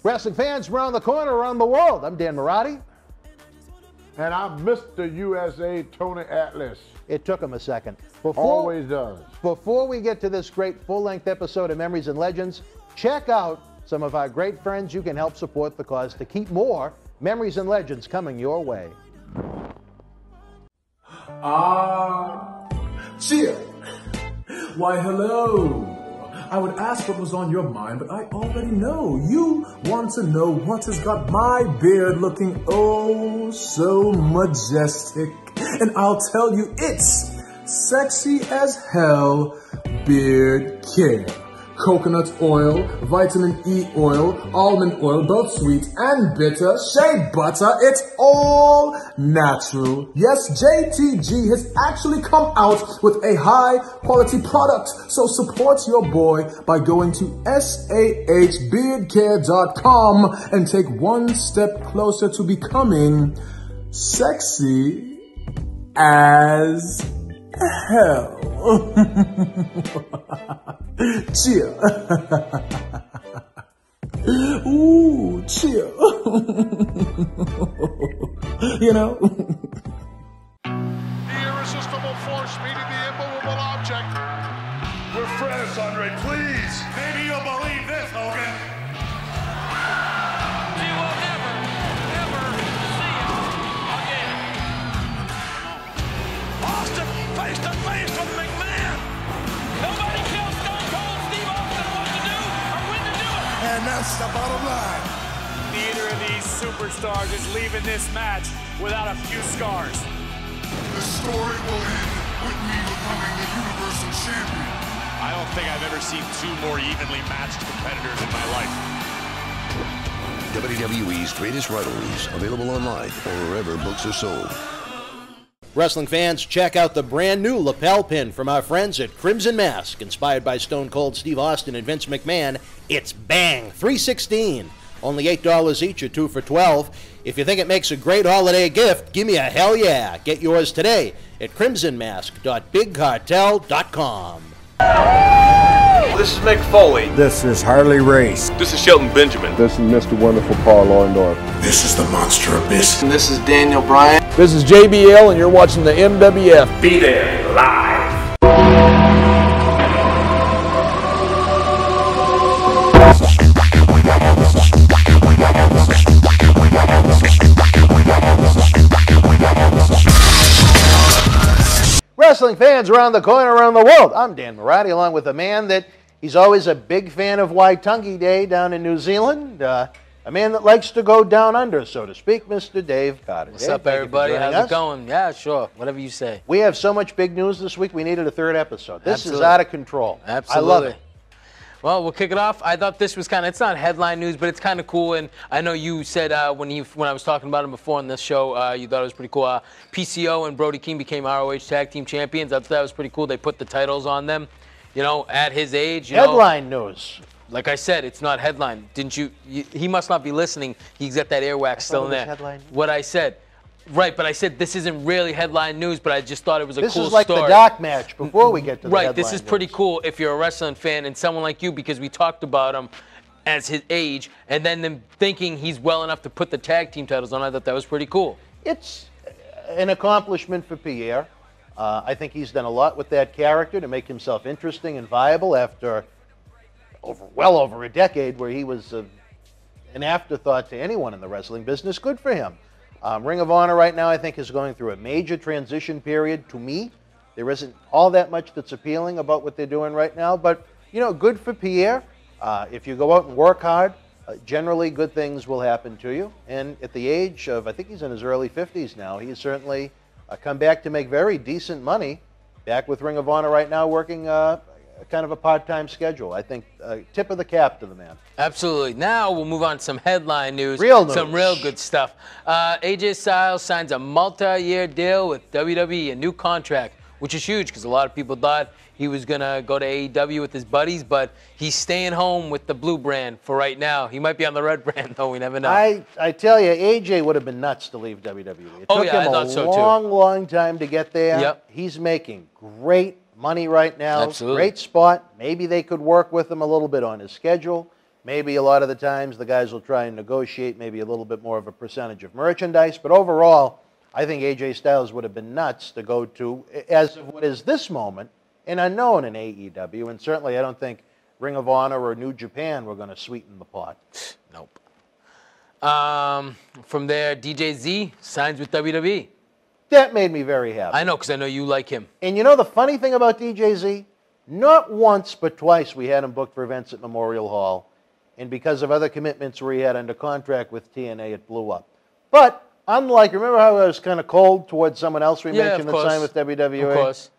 Wrestling fans around the corner, around the world. I'm Dan Maurice. And I'm Mr. USA, Tony Atlas. It took him a second. Always does. Before we get to this great full-length episode of Memories and Legends, check out some of our great friends you can help support the cause to keep more Memories and Legends coming your way. Cheer. Why, hello. I would ask what was on your mind, but I already know. You want to know what has got my beard looking oh so majestic. And I'll tell you, it's sexy as hell beard care. Coconut oil, vitamin E oil, almond oil, both sweet and bitter, shea butter, it's all natural. Yes, JTG has actually come out with a high quality product, so support your boy by going to sahbeardcare.com and take one step closer to becoming sexy as hell. Cheer. Ooh, cheer. You know? The irresistible force meeting the immovable object. We're friends, Andre, please. Maybe you'll believe this, Hogan. You will never, ever see it again. Austin face to face with McMahon. Nobody tells Stone Cold Steve Austin what to do or when to do it. And that's the bottom line. Neither of these superstars is leaving this match without a few scars. The story will end with me becoming the Universal Champion. I don't think I've ever seen two more evenly matched competitors in my life. WWE's Greatest Rivalries, available online or wherever books are sold. Wrestling fans, check out the brand new lapel pin from our friends at Crimson Mask. Inspired by Stone Cold Steve Austin and Vince McMahon, it's Bang 316. Only $8 each or 2 for $12. If you think it makes a great holiday gift, give me a hell yeah. Get yours today at crimsonmask.bigcartel.com. This is Mick Foley. This is Harley Race. This is Shelton Benjamin. This is Mr. Wonderful Paul Orndorff. This is the Monster Abyss. And this is Daniel Bryan. This is JBL, and you're watching the MWF. Be there live. Wrestling fans around the corner, around the world. I'm Dan Maurice, along with a man that he's always a big fan of Waitangi Day down in New Zealand. A man that likes to go down under, so to speak, Mr. Dave Carter. What's up, everybody? How's it going? Yeah, sure. Whatever you say. We have so much big news this week, we needed a third episode. This is out of control. Absolutely. I love it. Well, we'll kick it off. I thought this was kind of, it's not headline news, but it's kind of cool. And I know you said when I was talking about him before on this show, you thought it was pretty cool. PCO and Brody King became ROH Tag Team Champions. I thought that was pretty cool. They put the titles on them, you know, at his age. Headline news. Like I said, it's not headline. Didn't you? He must not be listening. He's got that earwax still in there. Headline. What I said. Right, but I said this isn't really headline news, but I just thought it was a cool story. This is like the doc match before we get to the headline Right, this is pretty cool if you're a wrestling fan and someone like you, because we talked about him as his age, and then them thinking he's well enough to put the tag team titles on. I thought that was pretty cool. It's an accomplishment for Pierre. I think he's done a lot with that character to make himself interesting and viable after well over a decade where he was an afterthought to anyone in the wrestling business. Good for him. Ring of Honor right now, I think, is going through a major transition period. To me, there isn't all that much that's appealing about what they're doing right now. But, you know, good for Pierre. If you go out and work hard, generally good things will happen to you. And at the age of, I think he's in his early 50s now, he's certainly come back to make very decent money. Back with Ring of Honor right now, working kind of a part-time schedule. I think tip of the cap to the man. Absolutely. Now we'll move on to some headline news. Real news. Some real good stuff. AJ Styles signs a multi-year deal with WWE, a new contract, which is huge because a lot of people thought he was going to go to AEW with his buddies, but he's staying home with the blue brand for right now. He might be on the red brand, though. We never know. I tell you, AJ would have been nuts to leave WWE. It took him a long time to get there. Yep. He's making great money right now. Absolutely. Great spot. Maybe they could work with him a little bit on his schedule. Maybe a lot of the times the guys will try and negotiate maybe a little bit more of a percentage of merchandise. But overall, I think AJ Styles would have been nuts to go to, as of what is this moment, an unknown in AEW. And certainly I don't think Ring of Honor or New Japan were going to sweeten the pot. Nope. From there, DJZ signs with WWE. That made me very happy. I know, because I know you like him. And you know the funny thing about DJZ? Not once but twice we had him booked for events at Memorial Hall. And because of other commitments where he had under contract with TNA, it blew up. But unlike, remember how I was kind of cold towards someone else we mentioned that signed with WWE? Of course.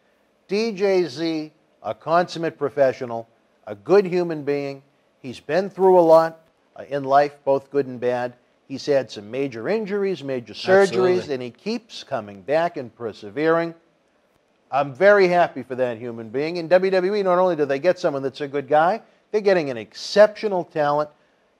DJZ, a consummate professional, a good human being. He's been through a lot in life, both good and bad. He's had some major injuries, major surgeries, and he keeps coming back and persevering. I'm very happy for that human being. In WWE, not only do they get someone that's a good guy, they're getting an exceptional talent.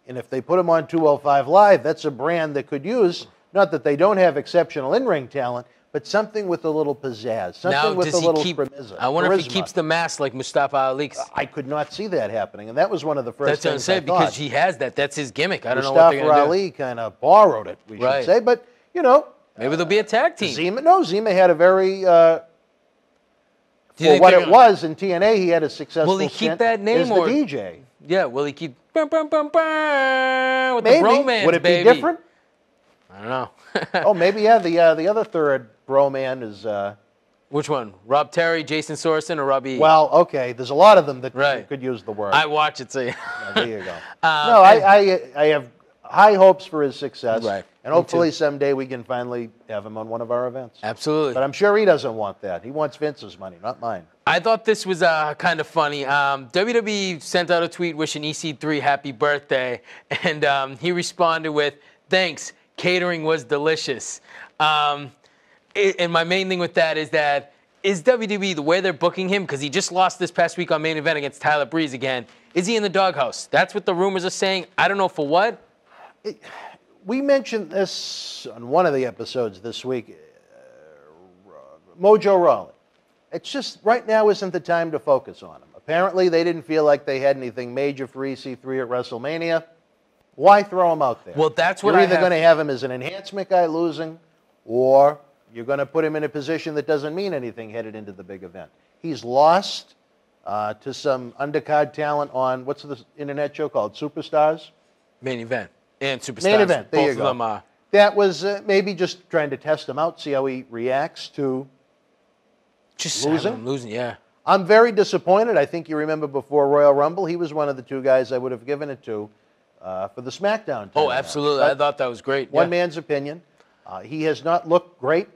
And if they put him on 205 Live, that's a brand that could use, not that they don't have exceptional in-ring talent, but something with a little pizzazz, something with a little charisma. I wonder if he keeps the mask like Mustafa Ali. I could not see that happening, and that was one of the first things I thought. Because he has that. That's his gimmick. I don't know what they're going to do. Mustafa Ali kind of borrowed it, we should say. But, you know. Maybe there'll be a tag team. Zema had a very, for what it was in TNA, he had a successful stint. Will he keep that name as the DJ. Yeah, will he keep with the maybe. bromance, Would it baby? Be different? I don't know. Oh, maybe, yeah. The other third broman is... which one? Rob Terry, Jason Sorensen, or Robbie? Well, okay. There's a lot of them that could use the word. I watch it, so yeah. There you go. No, I have high hopes for his success. Right. And hopefully someday we can finally have him on one of our events. Absolutely. But I'm sure he doesn't want that. He wants Vince's money, not mine. I thought this was kind of funny. WWE sent out a tweet wishing EC3 happy birthday, and he responded with, "Thanks, catering was delicious." And my main thing with that is WWE, the way they're booking him, because he just lost this past week on Main Event against Tyler Breeze again, is he in the doghouse? That's what the rumors are saying. I don't know for what. We mentioned this on one of the episodes this week. Mojo Rawley. It's just, right now isn't the time to focus on him. Apparently, they didn't feel like they had anything major for EC3 at WrestleMania. Why throw him out there? Well, that's what You're either going to have him as an enhancement guy losing, or you're going to put him in a position that doesn't mean anything headed into the big event. He's lost to some undercard talent on, what's the internet show called? Superstars? Main Event. And Superstars. Main Event, there Both you of go. Them, that was maybe just trying to test him out, see how he reacts to losing, yeah. I'm very disappointed. I think you remember before Royal Rumble, he was one of the two guys I would have given it to for the SmackDown. Oh, absolutely. I thought that was great. One man's opinion. He has not looked great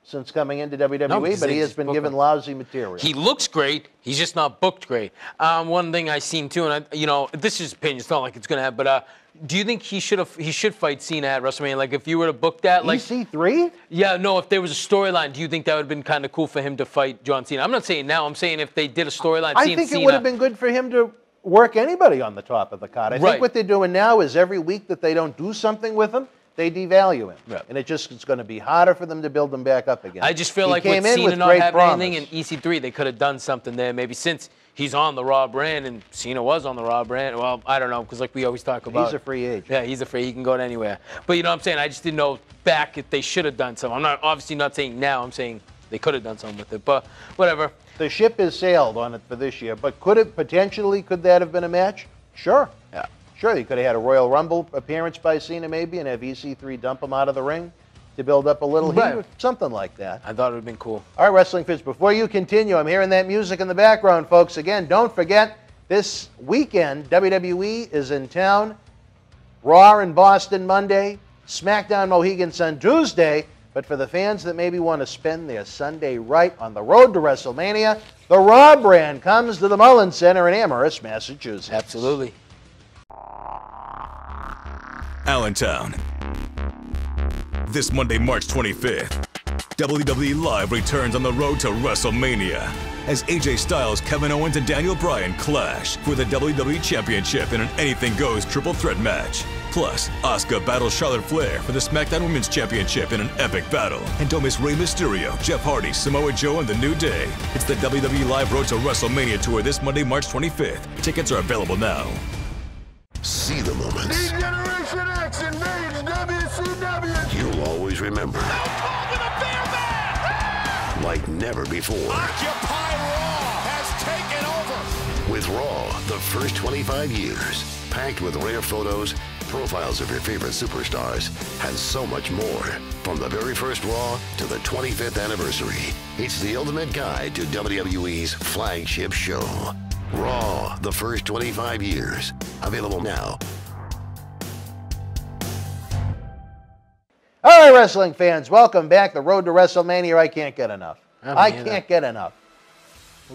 since coming into WWE, but he has been given lousy material. He looks great. He's just not booked great. One thing I seen too, and this is opinion. It's not like it's gonna happen, but do you think he should fight Cena at WrestleMania? Like if you were to book that, like EC3? Yeah, no. If there was a storyline, do you think that would have been kind of cool for him to fight John Cena? I'm not saying now. I'm saying if they did a storyline. I think it would have been good for him to work anybody on the top of the card. I think what they're doing now is every week that they don't do something with him, they devalue him. Right. And it's going to be harder for them to build him back up again. I just feel like with Cena not having anything in EC3, they could have done something there. Maybe since he's on the Raw brand and Cena was on the Raw brand. Well, I don't know, because like we always talk about. He's a free agent. Yeah, he's a free. He can go to anywhere. But you know what I'm saying? I just didn't know back if they should have done something. I'm obviously not saying now. I'm saying they could have done something with it. But whatever. The ship has sailed on it for this year. But could that have been a match? Sure. Yeah. Sure, you could have had a Royal Rumble appearance by Cena maybe and have EC3 dump him out of the ring to build up a little heat or something like that. I thought it would have been cool. All right, Wrestling Fits, before you continue, I'm hearing that music in the background, folks. Again, don't forget, this weekend, WWE is in town. Raw in Boston Monday, SmackDown Mohegan Sun Tuesday. But for the fans that maybe want to spend their Sunday right on the road to WrestleMania, the Raw brand comes to the Mullins Center in Amherst, Massachusetts. Absolutely. Allentown. This Monday, March 25th, WWE Live returns on the road to WrestleMania as AJ Styles, Kevin Owens, and Daniel Bryan clash for the WWE Championship in an anything goes triple threat match. Plus, Asuka battles Charlotte Flair for the SmackDown Women's Championship in an epic battle. And don't miss Rey Mysterio, Jeff Hardy, Samoa Joe, and The New Day. It's the WWE Live Road to WrestleMania tour this Monday, March 25th. Tickets are available now. see the moments. Generation X invades WCW. You'll always remember. Like never before. Occupy Raw has taken over. With Raw, the first 25 years, packed with rare photos, profiles of your favorite superstars, and so much more. From the very first Raw to the 25th anniversary, it's the ultimate guide to WWE's flagship show. Raw, the first 25 years. Available now. All right, wrestling fans, welcome back. The road to WrestleMania, I can't get enough. I can't get enough.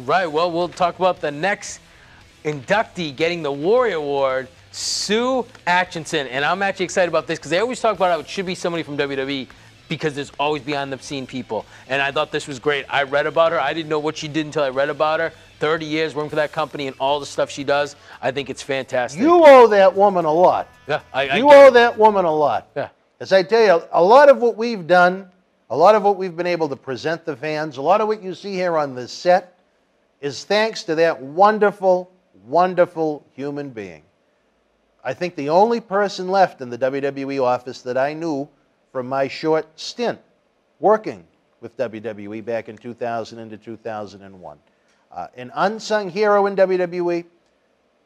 Right, well, we'll talk about the next inductee getting the Warrior Award, Sue Aitchison. And I'm actually excited about this because they always talk about how it should be somebody from WWE because there's always behind-the-scene people. And I thought this was great. I read about her. I didn't know what she did until I read about her. 30 years working for that company and all the stuff she does. I think it's fantastic. You owe that woman a lot. Yeah, you owe that woman a lot. Yeah. As I tell you, a lot of what we've done, a lot of what we've been able to present the fans, a lot of what you see here on this set is thanks to that wonderful, wonderful human being. I think the only person left in the WWE office that I knew from my short stint working with WWE back in 2000 into 2001. An unsung hero in WWE,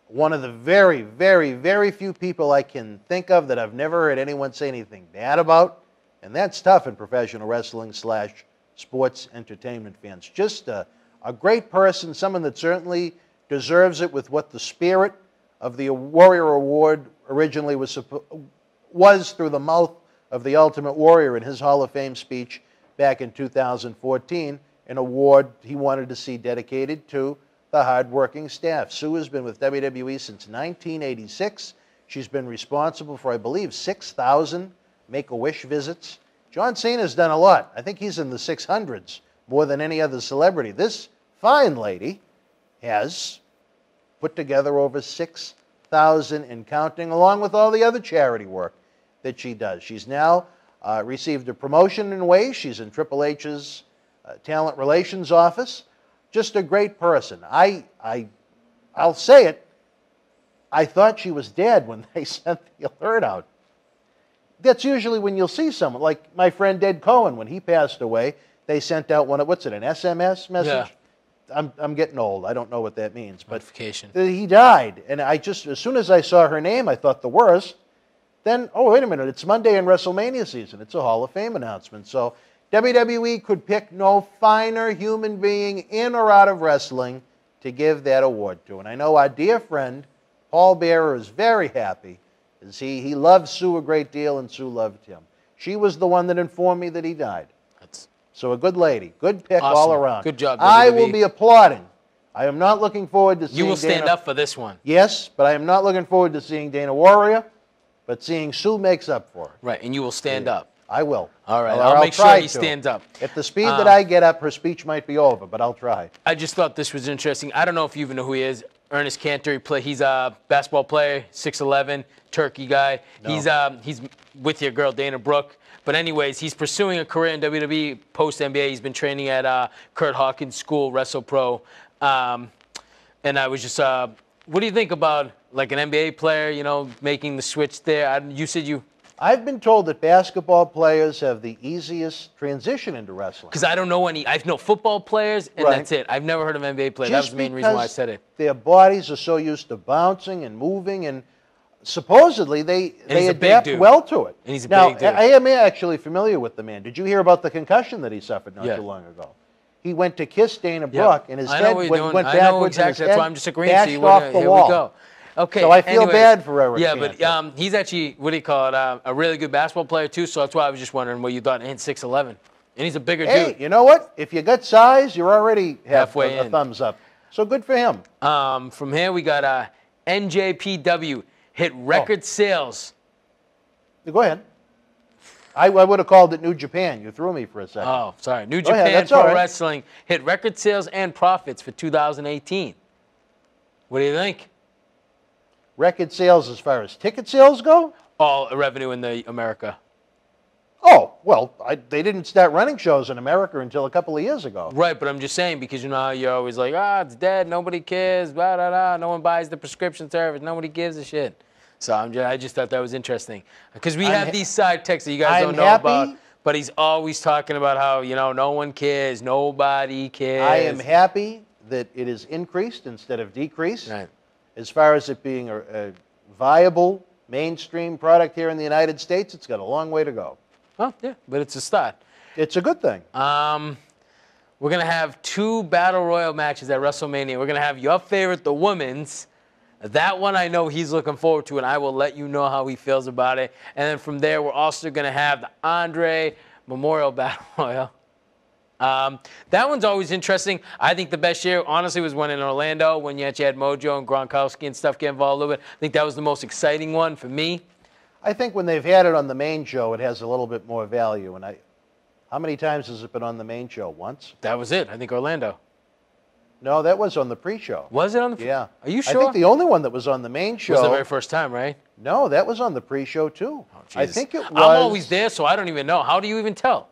one of the very, very, very few people I can think of that I've never heard anyone say anything bad about, and that's tough in professional wrestling / sports entertainment fans. Just a great person, someone that certainly deserves it with what the spirit of the Warrior Award originally was through the mouth of the Ultimate Warrior in his Hall of Fame speech back in 2014, an award he wanted to see dedicated to the hard-working staff. Sue has been with WWE since 1986. She's been responsible for, I believe, 6,000 Make-A-Wish visits. John Cena's done a lot. I think he's in the 600s, more than any other celebrity. This fine lady has put together over 6,000 and counting, along with all the other charity work that she does. She's now received a promotion in a way. She's in Triple H's Talent Relations office. Just a great person. I'll say it, I thought she was dead when they sent the alert out. That's usually when you'll see someone, like my friend Ed Cohen, when he passed away, they sent out an SMS message? Yeah. I'm getting old. I don't know what that means. But he died. And as soon as I saw her name, I thought the worst. Then, oh, wait a minute, it's Monday in WrestleMania season. It's a Hall of Fame announcement. So WWE could pick no finer human being in or out of wrestling to give that award to. And I know our dear friend, Paul Bearer, is very happy, as he loves Sue a great deal, and Sue loved him. She was the one that informed me that he died. So a good lady. Good pick all around. Good job, WWE. I will be applauding. I am not looking forward to seeing You will stand up for this one. Yes, but I am not looking forward to seeing Dana Warrior, but seeing Sue makes up for it. Right, and you will stand up. I will. All right, I'll make sure he stands up. At the speed that I get up, her speech might be over, but I'll try. I just thought this was interesting. I don't know if you even know who he is. Ernest Cantor. He's a basketball player, 6'11", Turkey guy. No. He's with your girl Dana Brooke. But anyways, he's pursuing a career in WWE post-NBA. He's been training at Kurt Hawkins' school, WrestlePro. And I was just, what do you think about like an NBA player, making the switch there? You said you... I've been told that basketball players have the easiest transition into wrestling. Because I don't know any. I know football players, and that's it. I've never heard of NBA players. That was the main reason why I said it. Their bodies are so used to bouncing and moving, and supposedly they adapt well to it. And he's a big dude. I am actually familiar with the man. Did you hear about the concussion that he suffered not too long ago? He went to kiss Dana Brooke, and his head went backwards. I know exactly. That's why I'm just agreeing. Bashed off the wall. Here we go. Okay. So I feel bad for Eric. Yeah, but he's actually, what do you call it, a really good basketball player too. So that's why I was just wondering what you thought. And 6'11", and he's a bigger dude. Hey, you know what? If you got size, you're already halfway a thumbs up. So good for him. From here we got NJPW hit record sales. Go ahead. I would have called it New Japan. You threw me for a second. Oh, sorry. New Japan Pro Wrestling hit record sales and profits for 2018. What do you think? Record sales as far as ticket sales go? All revenue in America. Oh, well, they didn't start running shows in America until a couple of years ago. Right, but I'm just saying, because you know how you're always like, it's dead, nobody cares, blah, blah, blah, no one buys the prescription service, nobody gives a shit. So I just thought that was interesting. Because we have these side texts that you guys don't know about, but he's always talking about how, no one cares, nobody cares. I am happy that it is increased instead of decreased. Right. As far as it being a viable mainstream product here in the United States, it's got a long way to go. Oh, yeah, but it's a start. It's a good thing. We're going to have 2 Battle Royal matches at WrestleMania. We're going to have your favorite, the women's. That one I know he's looking forward to, and I will let you know how he feels about it. And then from there, we're also going to have the Andre Memorial Battle Royal. That one's always interesting. I think the best year, honestly, was one in Orlando when you actually had Mojo and Gronkowski and stuff get involved a little bit. I think that was the most exciting one for me. I think when they've had it on the main show, it has a little bit more value. And how many times has it been on the main show? Once? That was it. I think Orlando. No, that was on the pre-show. Was it on the? Yeah. Are you sure? I think the only one that was on the main show was the very first time, right? No, that was on the pre-show too. Oh, I think it was. I'm always there, so I don't even know. How do you even tell?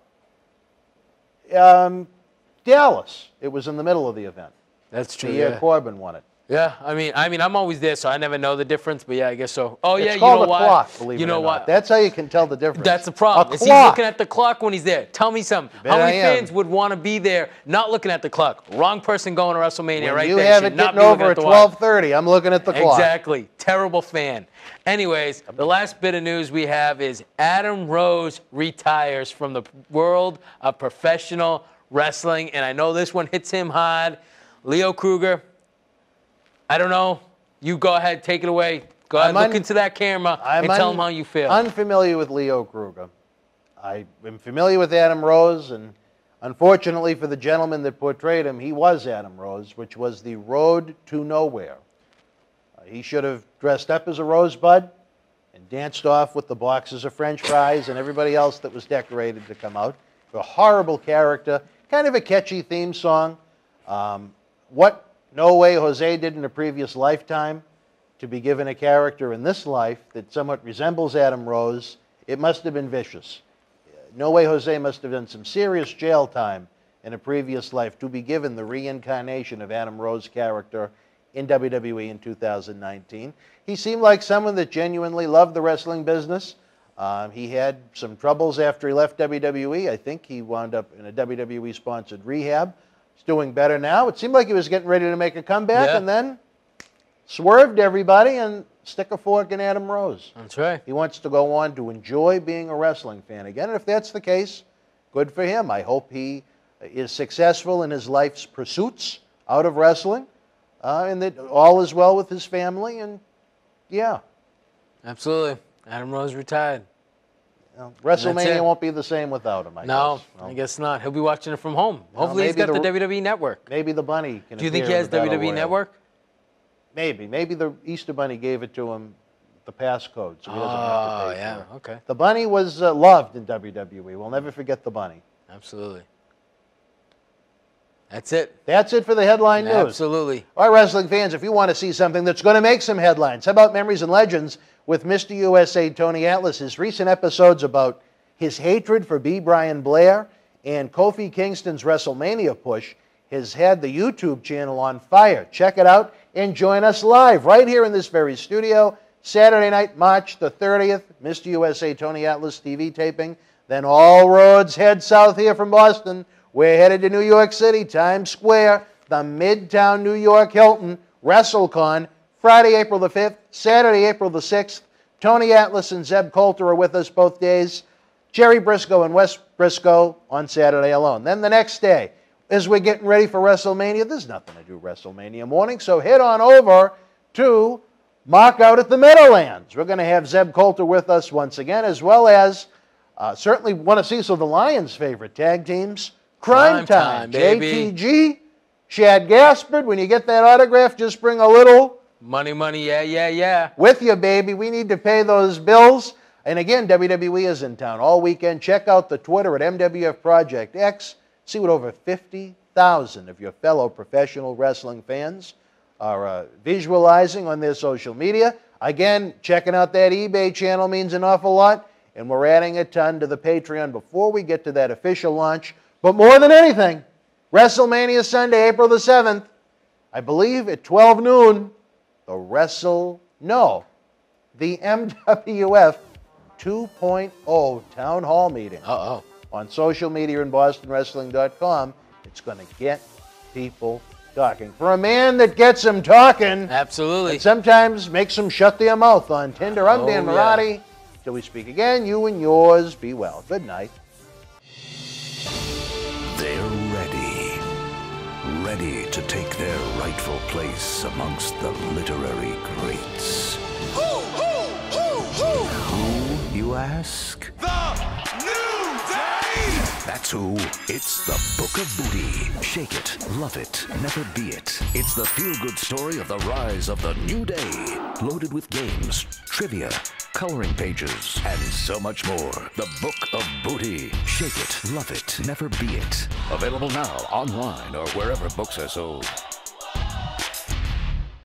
Dallas. It was in the middle of the event. That's true. The year Corbin won it. Yeah, I mean, I'm always there, so I never know the difference. But yeah, I guess so. Oh yeah, it's called you know a why? Clock, believe you it know or why? Not. That's how you can tell the difference. That's the problem. Is he looking at the clock when he's there? Tell me something. How many fans would want to be there not looking at the clock? Wrong person going to WrestleMania when right you there. You have it getting over at 12:30. I'm looking at the clock. Exactly. Terrible fan. Anyways, the last bit of news we have is Adam Rose retires from the world of professional wrestling, and I know this one hits him hard. Leo Kruger, I don't know. You go ahead, take it away. Go ahead, look into that camera and tell him how you feel. I'm unfamiliar with Leo Kruger. I am familiar with Adam Rose, and unfortunately for the gentleman that portrayed him, he was Adam Rose, which was the road to nowhere. He should have dressed up as a rosebud and danced off with the boxes of French fries and everybody else that was decorated to come out. A horrible character, kind of a catchy theme song. What No Way Jose did in a previous lifetime to be given a character in this life that somewhat resembles Adam Rose, it must have been vicious. No Way Jose must have done some serious jail time in a previous life to be given the reincarnation of Adam Rose's character in WWE in 2019. He seemed like someone that genuinely loved the wrestling business. He had some troubles after he left WWE. I think he wound up in a WWE-sponsored rehab. He's doing better now. It seemed like he was getting ready to make a comeback and then swerved everybody and stick a fork in Adam Rose. That's right. He wants to go on to enjoy being a wrestling fan again. And if that's the case, good for him. I hope he is successful in his life's pursuits out of wrestling and that all is well with his family. And, yeah. Absolutely. Adam Rose retired. WrestleMania won't be the same without him, I guess. No, I guess not. He'll be watching it from home. Hopefully he's got the WWE Network. Maybe the Bunny can. Do you think he has WWE Network? Maybe. Maybe the Easter Bunny gave it to him, the passcode, so he doesn't have to pay for it. Okay. The Bunny was loved in WWE. We'll never forget the Bunny. Absolutely. That's it. That's it for the headline news. Absolutely. All right, wrestling fans, if you want to see something that's going to make some headlines, how about Memories and Legends with Mr. USA Tony Atlas? His recent episodes about his hatred for B. Brian Blair and Kofi Kingston's WrestleMania push has had the YouTube channel on fire. Check it out and join us live right here in this very studio, Saturday night, March the 30th, Mr. USA Tony Atlas TV taping. Then all roads head south here from Boston. We're headed to New York City, Times Square, the Midtown New York Hilton, WrestleCon, Friday, April the 5th, Saturday, April the 6th. Tony Atlas and Zeb Coulter are with us both days. Jerry Briscoe and Wes Briscoe on Saturday alone. Then the next day, as we're getting ready for WrestleMania, there's nothing to do WrestleMania morning, so head on over to Mark Out at the Meadowlands. We're going to have Zeb Coulter with us once again, as well as certainly want to see some of the Lions' favorite tag teams, Crime Time, baby. JTG, Shad Gaspard. When you get that autograph, just bring a little money, yeah. with you, baby. We need to pay those bills. And again, WWE is in town all weekend. Check out the Twitter at MWF Project X. See what over 50,000 of your fellow professional wrestling fans are visualizing on their social media. Again, checking out that eBay channel means an awful lot. And we're adding a ton to the Patreon before we get to that official launch. But more than anything, WrestleMania Sunday, April the 7th, I believe at 12 noon, the the MWF 2.0 Town Hall meeting. On social media and BostonWrestling.com. It's going to get people talking. For a man that gets them talking. Absolutely. And sometimes makes them shut their mouth on Tinder. I'm Dan Marotti. Yeah. Till we speak again, you and yours be well. Good night. They're ready to take their rightful place amongst the literary greats. Who, you ask? The New Day! That's who. It's the Book of Booty. Shake it, love it, never be it. It's the feel-good story of the rise of the New Day. Loaded with games, trivia, coloring pages, and so much more. The Book of Booty. Shake it, love it, never be it. Available now online or wherever books are sold.